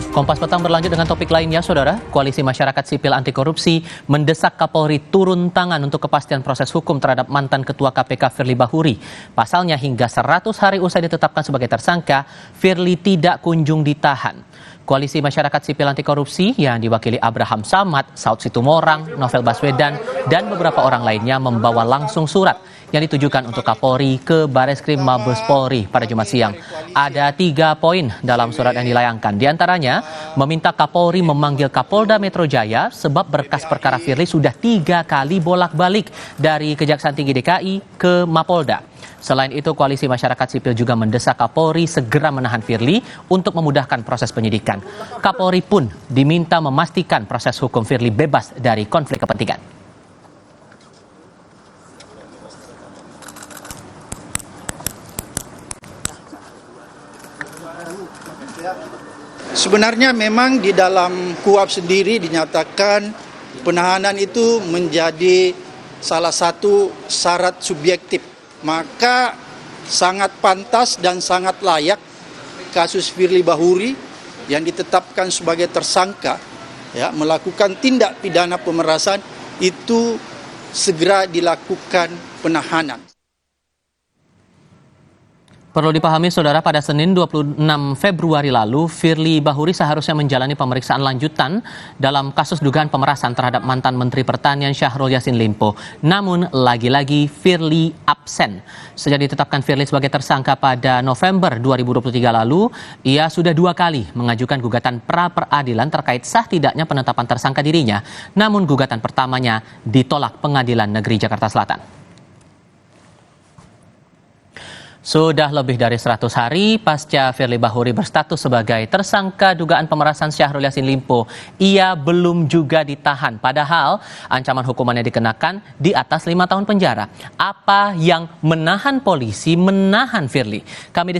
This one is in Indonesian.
Kompas Petang berlanjut dengan topik lainnya, Saudara. Koalisi Masyarakat Sipil Anti Korupsi mendesak Kapolri turun tangan untuk kepastian proses hukum terhadap mantan Ketua KPK Firly Bahuri. Pasalnya hingga 100 hari usai ditetapkan sebagai tersangka, Firly tidak kunjung ditahan. Koalisi Masyarakat Sipil Anti Korupsi yang diwakili Abraham Samad, Saud Situmorang, Novel Baswedan, dan beberapa orang lainnya membawa langsung surat yang ditujukan untuk Kapolri ke Bareskrim Mabes Polri pada Jumat siang. Ada 3 poin dalam surat yang dilayangkan. Di antaranya, meminta Kapolri memanggil Kapolda Metro Jaya sebab berkas perkara Firly sudah 3 kali bolak-balik dari Kejaksaan Tinggi DKI ke Mapolda. Selain itu, Koalisi Masyarakat Sipil juga mendesak Kapolri segera menahan Firly untuk memudahkan proses penyidikan. Kapolri pun diminta memastikan proses hukum Firly bebas dari konflik kepentingan. Sebenarnya memang di dalam KUHP sendiri dinyatakan penahanan itu menjadi salah satu syarat subjektif. Maka sangat pantas dan sangat layak kasus Firly Bahuri yang ditetapkan sebagai tersangka melakukan tindak pidana pemerasan itu segera dilakukan penahanan. Perlu dipahami, Saudara, pada Senin 26 Februari lalu, Firly Bahuri seharusnya menjalani pemeriksaan lanjutan dalam kasus dugaan pemerasan terhadap mantan Menteri Pertanian Syahrul Yassin Limpo. Namun, lagi-lagi Firly absen. Sejak ditetapkan Firly sebagai tersangka pada November 2023 lalu, ia sudah 2 kali mengajukan gugatan pra-peradilan terkait sah tidaknya penetapan tersangka dirinya. Namun, gugatan pertamanya ditolak Pengadilan Negeri Jakarta Selatan. Sudah lebih dari 100 hari pasca Firly Bahuri berstatus sebagai tersangka dugaan pemerasan Syahrul Yassin Limpo, ia belum juga ditahan. Padahal ancaman hukumannya dikenakan di atas 5 tahun penjara. Apa yang menahan polisi menahan Firly? Kami